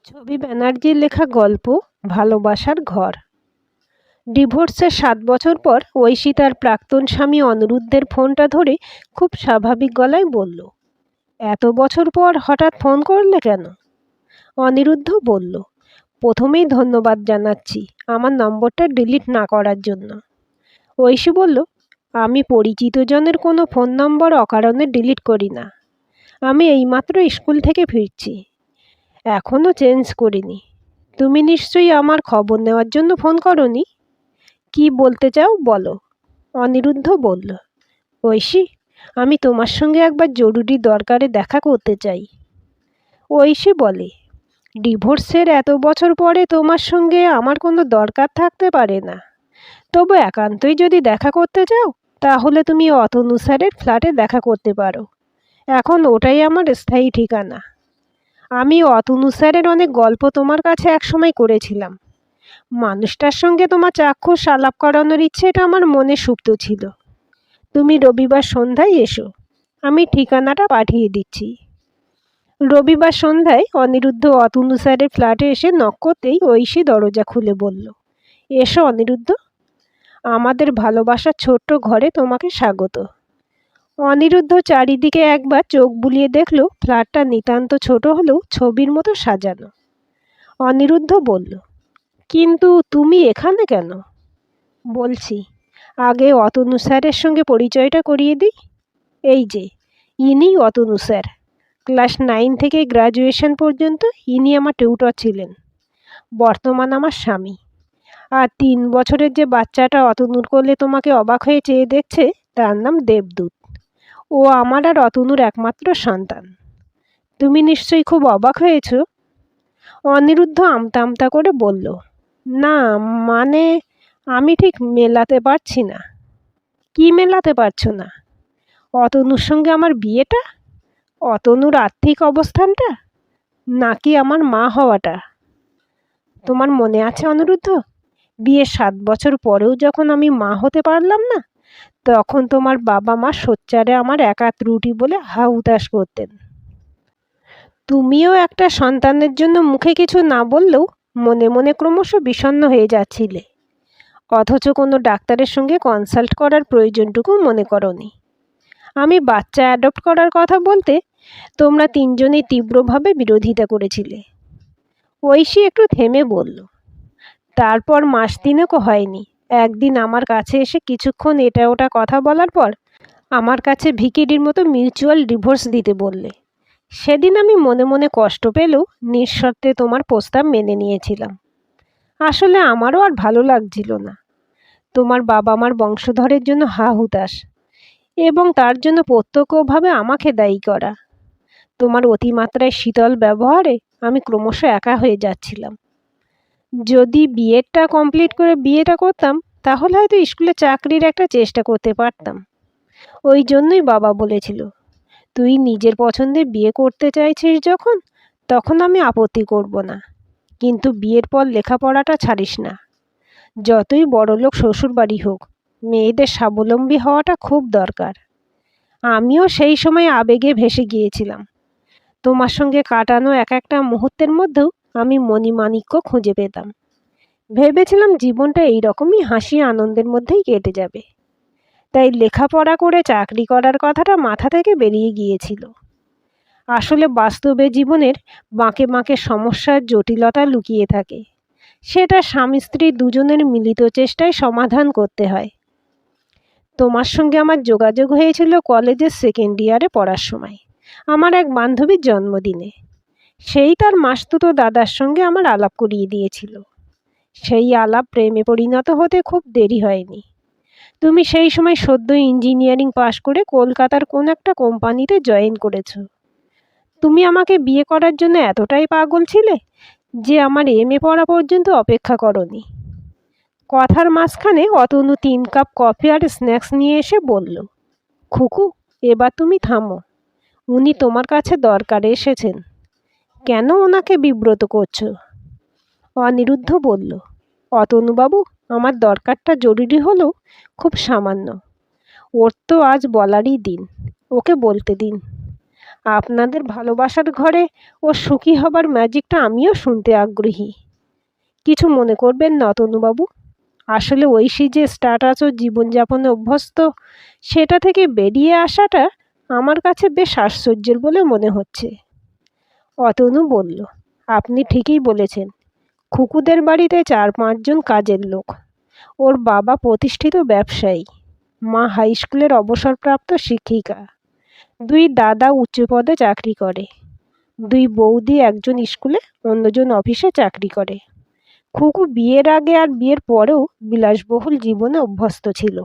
ছবি ব্যানার্জির লেখা গল্প ভালোবাসার ঘর। ডিভোর্সের 7 বছর পর ঐশী তার প্রাক্তন স্বামী অনিরুদ্ধের ফোনটা ধরে খুব স্বাভাবিক গলায় বলল, এত বছর পর হঠাৎ ফোন করলে কেন? অনিরুদ্ধ বলল, প্রথমেই ধন্যবাদ জানাচ্ছি আমার নম্বরটা ডিলিট না করার জন্য। ঐশী বলল, আমি পরিচিত জনের কোনো ফোন নম্বর অকারণে ডিলিট করি না। আমি এইমাত্র স্কুল থেকে ফিরছি, এখনও চেঞ্জ করিনি। তুমি নিশ্চয়ই আমার খবর নেওয়ার জন্য ফোন করনি। কি বলতে চাও বলো? অনিরুদ্ধ বলল, ঐশী, আমি তোমার সঙ্গে একবার জরুরি দরকারে দেখা করতে চাই। ঐশী বলে, ডিভোর্সের এত বছর পরে তোমার সঙ্গে আমার কোনো দরকার থাকতে পারে না, তবু একান্তই যদি দেখা করতে চাও তাহলে তুমি অতনু স্যারের ফ্ল্যাটে দেখা করতে পারো। এখন ওটাই আমার স্থায়ী ঠিকানা। আমি অতনু স্যারের অনেক গল্প তোমার কাছে একসময় করেছিলাম। মানুষটার সঙ্গে তোমার চাক্ষুষ আলাপ করানোর ইচ্ছেটা আমার মনে সুপ্ত ছিল। তুমি রবিবার সন্ধ্যায় এসো, আমি ঠিকানাটা পাঠিয়ে দিচ্ছি। রবিবার সন্ধ্যায় অনিরুদ্ধ অতনু স্যারের ফ্ল্যাটে এসে নক করতেই ঐশী দরজা খুলে বলল, এসো অনিরুদ্ধ, আমাদের ভালোবাসার ছোট্ট ঘরে তোমাকে স্বাগত। অনিরুদ্ধ চারিদিকে একবার চোখ বুলিয়ে দেখল ফ্ল্যাটটা নিতান্ত ছোট হলেও ছবির মতো সাজানো। অনিরুদ্ধ বলল, কিন্তু তুমি এখানে কেন? বলছি, আগে অতনু স্যারের সঙ্গে পরিচয়টা করিয়ে দিই। এই যে, ইনি অতনু স্যার। ক্লাস 9 থেকে গ্র্যাজুয়েশন পর্যন্ত ইনি আমার টিউটর ছিলেন। বর্তমান আমার স্বামী। আর 3 বছরের যে বাচ্চাটা অতনুর কোলে তোমাকে অবাক হয়ে চেয়ে দেখছে, তার নাম দেবদূত। ও আমার আর অতনুর একমাত্র সন্তান। তুমি নিশ্চয়ই খুব অবাক হয়েছ? অনিরুদ্ধ আমতা আমতা করে বলল, না, মানে আমি ঠিক মেলাতে পারছি না। কি মেলাতে পারছো না? অতনুর সঙ্গে আমার বিয়েটা, অতনুর আর্থিক অবস্থানটা, নাকি আমার মা হওয়াটা? তোমার মনে আছে অনিরুদ্ধ, বিয়ের 7 বছর পরেও যখন আমি মা হতে পারলাম না, তখন তোমার বাবা মা সোচ্চারে আমার একা ত্রুটি বলে হা হুতাশ করতেন। তুমিও একটা সন্তানের জন্য মুখে কিছু না বললেও মনে মনে ক্রমশ বিষণ্ণ হয়ে যাচ্ছিলে, অথচ কোনো ডাক্তারের সঙ্গে কনসাল্ট করার প্রয়োজনটুকু মনে করনি। আমি বাচ্চা অ্যাডপ্ট করার কথা বলতে তোমরা 3 জনেই তীব্রভাবে বিরোধিতা করেছিলে। ঐশী একটু থেমে বলল, তারপর মাস 3 হয়নি, একদিন আমার কাছে এসে কিছুক্ষণ এটা ওটা কথা বলার পর আমার কাছে ভিখিরির মতো মিউচুয়াল ডিভোর্স দিতে বললে। সেদিন আমি মনে মনে কষ্ট পেলেও নিঃশর্তে তোমার প্রস্তাব মেনে নিয়েছিলাম। আসলে আমারও আর ভালো লাগছিল না তোমার বাবা মার বংশধরের জন্য হা হুতাশ, এবং তার জন্য প্রত্যক্ষভাবে আমাকে দায়ী করা। তোমার অতিমাত্রায় শীতল ব্যবহারে আমি ক্রমশ একা হয়ে যাচ্ছিলাম। যদি বিএডটা কমপ্লিট করে বিয়েটা করতাম তাহলে হয়তো স্কুলে চাকরির একটা চেষ্টা করতে পারতাম। ওই জন্যই বাবা বলেছিল, তুই নিজের পছন্দে বিয়ে করতে চাইছিস যখন, তখন আমি আপত্তি করব না, কিন্তু বিয়ের পর লেখাপড়াটা ছাড়িস না। যতই বড়লোক শ্বশুরবাড়ি হোক, মেয়েদের স্বাবলম্বী হওয়াটা খুব দরকার। আমিও সেই সময় আবেগে ভেসে গিয়েছিলাম। তোমার সঙ্গে কাটানো এক একটা মুহূর্তের মধ্যেও আমি মণিমাণিক্য খুঁজে পেতাম। ভেবেছিলাম জীবনটা এইরকমই হাসি আনন্দের মধ্যেই কেটে যাবে। তাই লেখাপড়া করে চাকরি করার কথাটা মাথা থেকে বেরিয়ে গিয়েছিল। আসলে বাস্তবে জীবনের বাঁকে বাঁকে সমস্যার জটিলতা লুকিয়ে থাকে, সেটা স্বামী স্ত্রী দুজনের মিলিত চেষ্টায় সমাধান করতে হয়। তোমার সঙ্গে আমার যোগাযোগ হয়েছিল কলেজের 2nd ইয়ারে পড়ার সময়, আমার এক বান্ধবীর জন্মদিনে। সেই তার মাসতুতো দাদার সঙ্গে আমার আলাপ করিয়ে দিয়েছিল। সেই আলাপ প্রেমে পরিণত হতে খুব দেরি হয়নি। তুমি সেই সময় সদ্য ইঞ্জিনিয়ারিং পাশ করে কলকাতার কোন একটা কোম্পানিতে জয়েন করেছো। তুমি আমাকে বিয়ে করার জন্য এতটাই পাগল ছিলে যে আমার MA পড়া পর্যন্ত অপেক্ষা করনি। কথার মাঝখানে অতনু 3 কাপ কফি আর স্ন্যাক্স নিয়ে এসে বলল, খুকু, এবার তুমি থামো, উনি তোমার কাছে দরকারে এসেছেন। কেন ওনাকে বিব্রত করছো? অনিরুদ্ধ বলল, অতনুবাবু, আমার দরকারটা জরুরি হলেও খুব সামান্য। ওর তো আজ বলারই দিন, ওকে বলতে দিন। আপনাদের ভালোবাসার ঘরে ও সুখী হবার ম্যাজিকটা আমিও শুনতে আগ্রহী। কিছু মনে করবেন না অতনুবাবু। আসলে ঐশী যে স্ট্যাটাস ও জীবনযাপনে অভ্যস্ত, সেটা থেকে বেরিয়ে আসাটা আমার কাছে বেশ আশ্চর্যের বলে মনে হচ্ছে। অতনু বলল, আপনি ঠিকই বলেছেন। খুকুদের বাড়িতে 4-5 জন কাজের লোক। ওর বাবা প্রতিষ্ঠিত ব্যবসায়ী, মা হাই স্কুলের অবসরপ্রাপ্ত শিক্ষিকা, 2 দাদা উচ্চ পদে চাকরি করে, 2 বৌদি একজন স্কুলে অন্যজন অফিসে চাকরি করে। খুকু বিয়ের আগে আর বিয়ের পরেও বিলাসবহুল জীবনে অভ্যস্ত ছিল।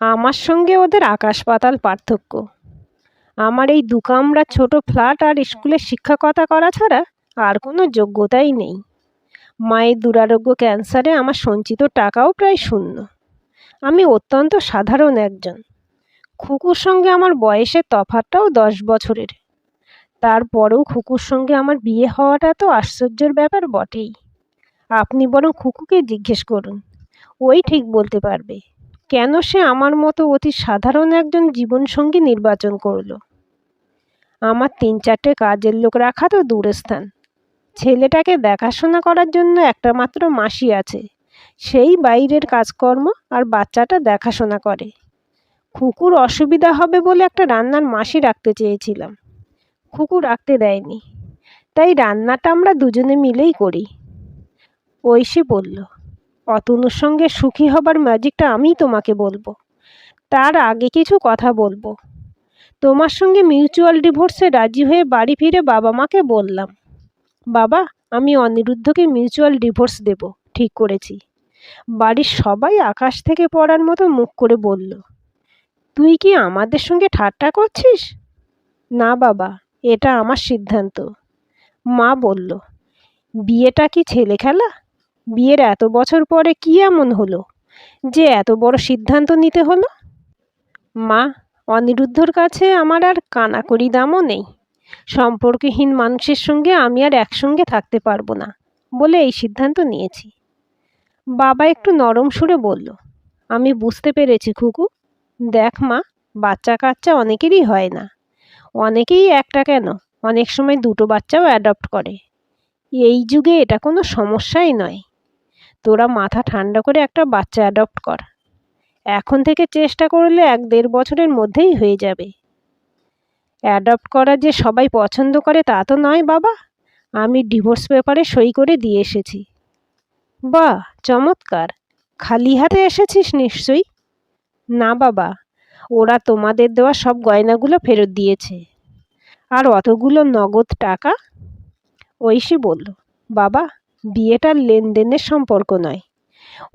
আমার সঙ্গে ওদের আকাশ পাতাল পার্থক্য। আমার এই 2 কামরার ছোট ফ্ল্যাট আর স্কুলে শিক্ষকতা করা ছাড়া আর কোনো যোগ্যতাই নেই। মায়ের দুরারোগ্য ক্যান্সারে আমার সঞ্চিত টাকাও প্রায় শূন্য। আমি অত্যন্ত সাধারণ একজন। খুকুর সঙ্গে আমার বয়সের তফাৎটাও 10 বছরের। তারপরেও খুকুর সঙ্গে আমার বিয়ে হওয়াটা তো আশ্চর্যের ব্যাপার বটেই। আপনি বরং খুকুকে জিজ্ঞেস করুন, ওই ঠিক বলতে পারবে কেন সে আমার মতো অতি সাধারণ একজন জীবনসঙ্গী নির্বাচন করলো। আমার 3-4টে কাজের লোক রাখা তো দূরের স্থান। ছেলেটাকে দেখাশোনা করার জন্য একটা মাত্র মাসি আছে, সেই বাইরের কাজকর্ম আর বাচ্চাটা দেখাশোনা করে। খুকুর অসুবিধা হবে বলে একটা রান্নার মাসি রাখতে চেয়েছিলাম, খুকু রাখতে দেয়নি, তাই রান্নাটা আমরা দুজনে মিলেই করি। ঐশী বলল, অতনুর সঙ্গে সুখী হবার ম্যাজিকটা আমিই তোমাকে বলবো। তার আগে কিছু কথা বলবো। তোমার সঙ্গে মিউচুয়াল ডিভোর্সে রাজি হয়ে বাড়ি ফিরে বাবা মাকে বললাম, বাবা, আমি অনিরুদ্ধকে মিউচুয়াল ডিভোর্স দেব ঠিক করেছি। বাড়ির সবাই আকাশ থেকে পড়ার মতো মুখ করে বলল, তুই কি আমাদের সঙ্গে ঠাট্টা করছিস? না বাবা, এটা আমার সিদ্ধান্ত। মা বলল, বিয়েটা কি ছেলে খেলা? বিয়ের এত বছর পরে কি এমন হলো যে এত বড় সিদ্ধান্ত নিতে হলো? মা, অনিরুদ্ধর কাছে আমার আর কানাকড়ি দামও নেই। সম্পর্কহীন মানুষের সঙ্গে আমি আর একসঙ্গে থাকতে পারবো না বলে এই সিদ্ধান্ত নিয়েছি। বাবা একটু নরম সুরে বলল, আমি বুঝতে পেরেছি খুকু। দেখ মা, বাচ্চা কাচ্চা অনেকেরই হয় না। অনেকেই একটা কেন, অনেক সময় 2টো বাচ্চাও অ্যাডপ্ট করে। এই যুগে এটা কোনো সমস্যাই নয়। তোরা মাথা ঠান্ডা করে একটা বাচ্চা অ্যাডপ্ট কর। এখন থেকে চেষ্টা করলে 1-1.5 বছরের মধ্যেই হয়ে যাবে। অ্যাডপ্ট করা যে সবাই পছন্দ করে তা তো নয় বাবা। আমি ডিভোর্স পেপারে সই করে দিয়ে এসেছি। বাহ, চমৎকার! খালি হাতে এসেছিস নিশ্চয়ই? না বাবা, ওরা তোমাদের দেওয়া সব গয়নাগুলো ফেরত দিয়েছে। আর অতগুলো নগদ টাকা? ঐশী বলল, বাবা, বিয়েটার লেনদেনের সম্পর্ক নয়।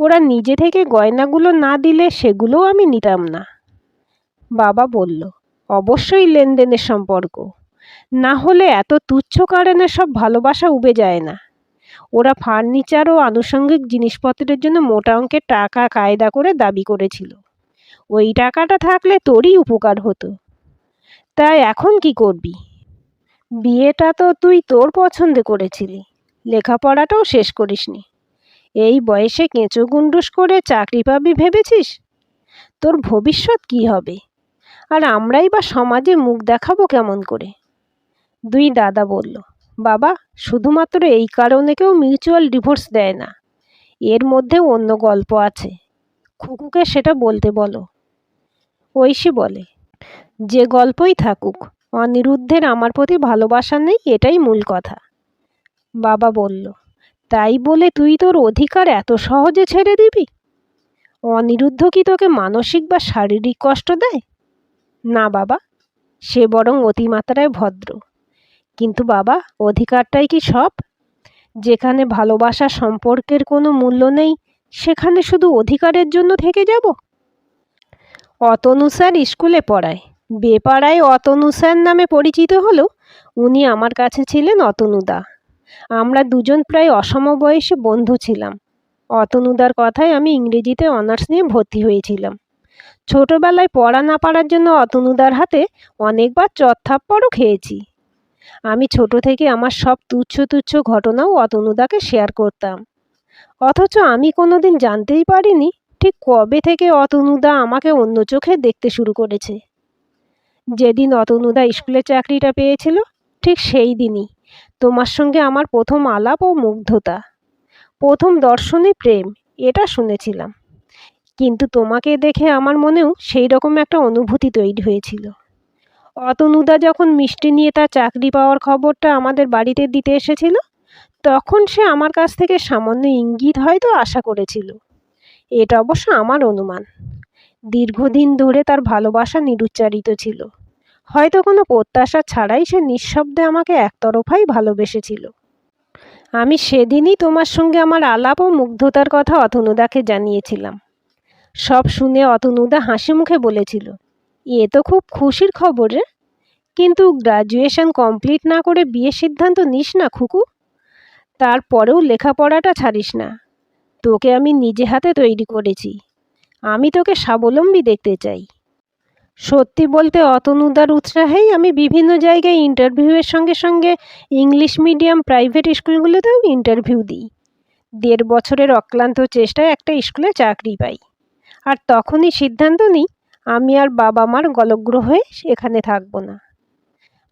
ওরা নিজে থেকে গয়নাগুলো না দিলে সেগুলোও আমি নিতাম না। বাবা বলল, অবশ্যই লেনদেনের সম্পর্ক, না হলে এত তুচ্ছ কারণে সব ভালোবাসা উবে যায় না। ওরা ফার্নিচার ও আনুষঙ্গিক জিনিসপত্রের জন্য মোটা অঙ্কের টাকা কায়দা করে দাবি করেছিল। ওই টাকাটা থাকলে তোরই উপকার হতো। তাই এখন কি করবি? বিয়েটা তো তুই তোর পছন্দে করেছিলি, লেখাপড়াটাও শেষ করিসনি। এই বয়সে কেঁচো গুন্ডুস করে চাকরি পাবি ভেবেছিস? তোর ভবিষ্যৎ কি হবে? আর আমরাই বা সমাজে মুখ দেখাবো কেমন করে? 2 দাদা বলল, বাবা, শুধুমাত্র এই কারণে কেউ মিউচুয়াল ডিভোর্স দেয় না। এর মধ্যে অন্য গল্প আছে। খুকুকে সেটা বলতে বলো। ঐশী বলে, যে গল্পই থাকুক, অনিরুদ্ধের আমার প্রতি ভালোবাসা নেই, এটাই মূল কথা। বাবা বলল, তাই বলে তুই তোর অধিকার এত সহজে ছেড়ে দিবি? অনিরুদ্ধ কি তোকে মানসিক বা শারীরিক কষ্ট দেয়? না বাবা, সে বরং অতিমাত্রায় ভদ্র। কিন্তু বাবা, অধিকারটাই কি সব? যেখানে ভালোবাসা সম্পর্কের কোনো মূল্য নেই, সেখানে শুধু অধিকারের জন্য থেকে যাব? অতনু স্যার স্কুলে পড়ায়। বেপাড়ায় অতনু স্যার নামে পরিচিত হলেও উনি আমার কাছে ছিলেন অতনুদা। আমরা দুজন প্রায় অসমবয়সী বন্ধু ছিলাম। অতনুদার কথায় আমি ইংরেজিতে অনার্স নিয়ে ভর্তি হয়েছিলাম। ছোটবেলায় পড়া না পারার জন্য অতনুদার হাতে অনেকবার চড়-থাপ্পড়ও খেয়েছি। আমি ছোট থেকে আমার সব তুচ্ছ তুচ্ছ ঘটনাও অতনুদাকে শেয়ার করতাম। অথচ আমি কোনোদিন জানতেই পারিনি ঠিক কবে থেকে অতনুদা আমাকে অন্য চোখে দেখতে শুরু করেছে। যেদিন অতনুদা স্কুলে চাকরিটা পেয়েছিল ঠিক সেই দিনই তোমার সঙ্গে আমার প্রথম আলাপ ও মুগ্ধতা, প্রথম দর্শনে প্রেম, এটা শুনেছিলাম। কিন্তু তোমাকে দেখে আমার মনেও সেই রকম একটা অনুভূতি তৈরি হয়েছিল। অতনুদা যখন মিষ্টি নিয়ে তার চাকরি পাওয়ার খবরটা আমাদের বাড়িতে দিতে এসেছিল, তখন সে আমার কাছ থেকে সামান্য ইঙ্গিত হয়তো আশা করেছিল। এটা অবশ্য আমার অনুমান। দীর্ঘদিন ধরে তার ভালোবাসা নিরুচ্চারিত ছিল। হয়তো কোনো প্রত্যাশা ছাড়াই সে নিঃশব্দে আমাকে একতরফাই ভালোবেসেছিল। আমি সেদিনই তোমার সঙ্গে আমার আলাপ ও মুগ্ধতার কথা অতনুদাকে জানিয়েছিলাম। সব শুনে অতনুদা হাসি মুখে বলেছিল, এ তো খুব খুশির খবর রে, কিন্তু গ্রাজুয়েশন কমপ্লিট না করে বিয়ের সিদ্ধান্ত নিস না খুকু। তারপরেও লেখাপড়াটা ছাড়িস না। তোকে আমি নিজে হাতে তৈরি করেছি। আমি তোকে স্বাবলম্বী দেখতে চাই। সত্যি বলতে অতনুদার উৎসাহেই আমি বিভিন্ন জায়গায় ইন্টারভিউয়ের সঙ্গে সঙ্গে ইংলিশ মিডিয়াম প্রাইভেট স্কুলগুলোতেও ইন্টারভিউ দিই। 1.5 বছরের অক্লান্ত চেষ্টায় একটা স্কুলে চাকরি পাই। আর তখনই সিদ্ধান্ত নিই আমি আর বাবা মার গলগ্রহ হয়ে এখানে থাকবো না।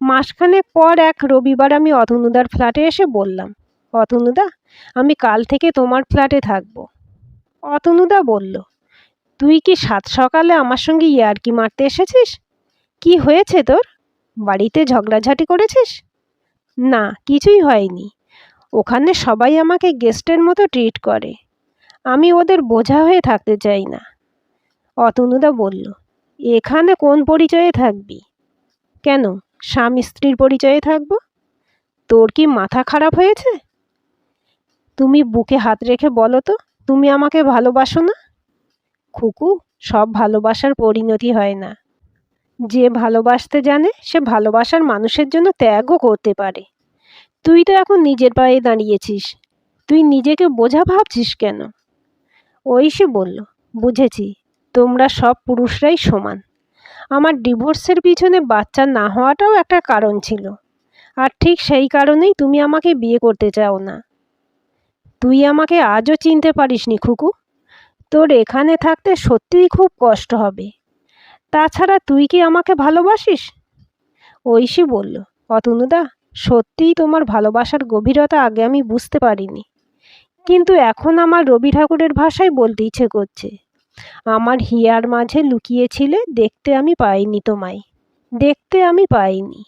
মাসখানেক পর এক রবিবার আমি অতনুদার ফ্ল্যাটে এসে বললাম, অতনুদা, আমি কাল থেকে তোমার ফ্ল্যাটে থাকবো। অতনুদা বলল, তুই কি সাত সকালে আমার সঙ্গে ইয়ার্কি মারতে এসেছিস? কি হয়েছে তোর? বাড়িতে ঝগড়াঝাটি করেছিস? না, কিছুই হয়নি। ওখানে সবাই আমাকে গেস্টের মতো ট্রিট করে। আমি ওদের বোঝা হয়ে থাকতে চাই না। অতনুদা বলল, এখানে কোন পরিচয়ে থাকবি? কেন, স্বামী স্ত্রীর পরিচয়ে থাকবো? তোর কি মাথা খারাপ হয়েছে? তুমি বুকে হাত রেখে বলো তো, তুমি আমাকে ভালোবাসো না? খুকু, সব ভালোবাসার পরিণতি হয় না। যে ভালোবাসতে জানে সে ভালোবাসার মানুষের জন্য ত্যাগও করতে পারে। তুই তো এখন নিজের পায়ে দাঁড়িয়েছিস, তুই নিজেকে বোঝা ভাবছিস কেন? ঐশী বলল, বুঝেছি, তোমরা সব পুরুষরাই সমান। আমার ডিভোর্সের পিছনে বাচ্চা না হওয়াটাও একটা কারণ ছিল। আর ঠিক সেই কারণেই তুমি আমাকে বিয়ে করতে চাও না। তুই আমাকে আজও চিনতে পারিসনি খুকু। তোর এখানে থাকতে সত্যিই খুব কষ্ট হবে। তাছাড়া তুই কি আমাকে ভালোবাসিস? ঐশী বলল, অতনুদা, সত্যিই তোমার ভালোবাসার গভীরতা আগে আমি বুঝতে পারিনি। কিন্তু এখন আমার রবি ঠাকুরের ভাষায় বলতে ইচ্ছে করছে, আমার হিয়ার মাঝে লুকিয়েছিলে, দেখতে আমি পাইনি তোমায়, দেখতে আমি পাইনি।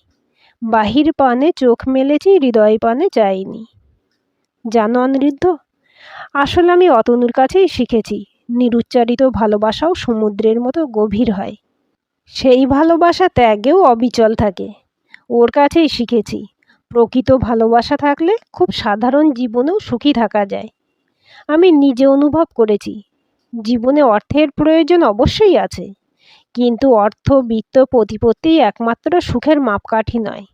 বাহির পানে চোখ মেলেছি, হৃদয় পানে যাইনি। জানো অনিরুদ্ধ, আসলে আমি অতনুর কাছেই শিখেছি নিরুচ্চারিত ভালোবাসাও সমুদ্রের মতো গভীর হয়। সেই ভালোবাসা ত্যাগেও অবিচল থাকে। ওর কাছেই শিখেছি প্রকৃত ভালোবাসা থাকলে খুব সাধারণ জীবনেও সুখী থাকা যায়। আমি নিজে অনুভব করেছি, জীবনে অর্থের প্রয়োজন অবশ্যই আছে, কিন্তু অর্থ, বিত্ত, প্রতিপত্তি একমাত্র সুখের মাপকাঠি নয়।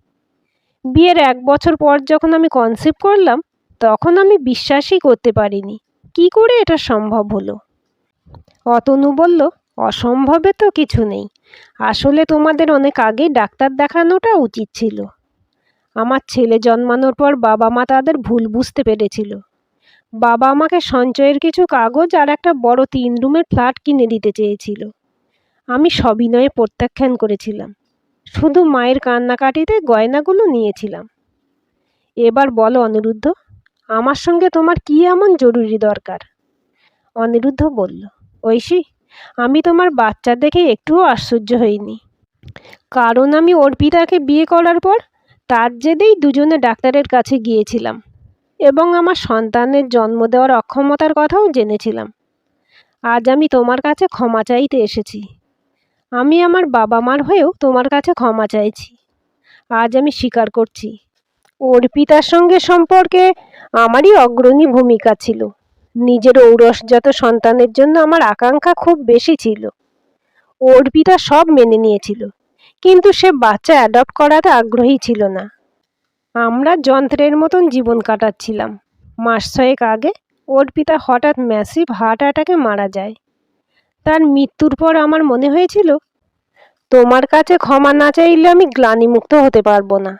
বিয়ের 1 বছর পর যখন আমি কনসিভ করলাম, তখন আমি বিশ্বাসই করতে পারিনি কি করে এটা সম্ভব হলো। অতনু বলল, অসম্ভবে তো কিছু নেই। আসলে তোমাদের অনেক আগেই ডাক্তার দেখানোটা উচিত ছিল। আমার ছেলে জন্মানোর পর বাবা মা তাদের ভুল বুঝতে পেরেছিল। বাবা আমাকে সঞ্চয়ের কিছু কাগজ আর একটা বড় 3 রুমের ফ্ল্যাট কিনে দিতে চেয়েছিল। আমি সবিনয়ে প্রত্যাখ্যান করেছিলাম। শুধু মায়ের কান্নাকাটিতে গয়নাগুলো নিয়েছিলাম। এবার বলো অনিরুদ্ধ, আমার সঙ্গে তোমার কি এমন জরুরি দরকার? অনিরুদ্ধ বলল, ঐশী, আমি তোমার বাচ্চা দেখে একটুও আশ্চর্য হইনি। কারণ আমি অর্পিতাকে বিয়ে করার পর তার জেদেই দুজনে ডাক্তারের কাছে গিয়েছিলাম এবং আমার সন্তানের জন্ম দেওয়ার অক্ষমতার কথাও জেনেছিলাম। আজ আমি তোমার কাছে ক্ষমা চাইতে এসেছি। আমি আমার বাবা মার হয়েও তোমার কাছে ক্ষমা চাইছি। আজ আমি স্বীকার করছি, অর্পিতার সঙ্গে সম্পর্কে আমারই অগ্রণী ভূমিকা ছিল। নিজের ঔরসজাত সন্তানের জন্য আমার আকাঙ্ক্ষা খুব বেশি ছিল। অর্পিতা সব মেনে নিয়েছিল, কিন্তু সে বাচ্চা অ্যাডপ্ট করাতে আগ্রহী ছিল না। আমরা যন্ত্রের মতন জীবন কাটাচ্ছিলাম। মাস 6 আগে অর্পিতা হঠাৎ ম্যাসিভ হার্ট অ্যাটাকে মারা যায়। তার মৃত্যুর পর আমার মনে হয়েছিল, তোমার কাছে ক্ষমা না চাইলে আমি গ্লানিমুক্ত হতে পারবো না।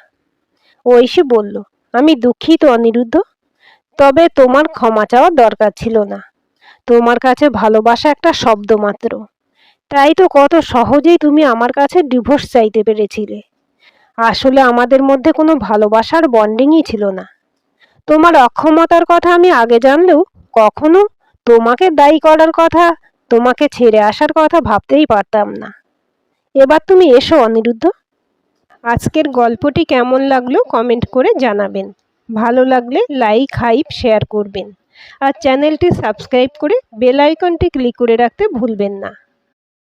ঐশী বলল, আমি দুঃখিত অনিরুদ্ধ, তবে তোমার ক্ষমা চাওয়ার দরকার ছিল না। তোমার কাছে ভালোবাসা একটা শব্দ মাত্র। তাই তো কত সহজেই তুমি আমার কাছে ডিভোর্স চাইতে পেরেছিলে। আসলে আমাদের মধ্যে কোনো ভালোবাসার বন্ডিংই ছিল না। তোমার অক্ষমতার কথা আমি আগে জানলেও কখনো তোমাকে দায়ী করার কথা, তোমাকে ছেড়ে আসার কথা ভাবতেই পারতাম না। এবার তুমি এসো অনিরুদ্ধ। আজকের গল্পটি কেমন লাগলো কমেন্ট করে জানাবেন। ভালো লাগলে লাইক, হাইপ, শেয়ার করবেন। আর চ্যানেলটি সাবস্ক্রাইব করে বেল আইকনটি ক্লিক করে রাখতে ভুলবেন না।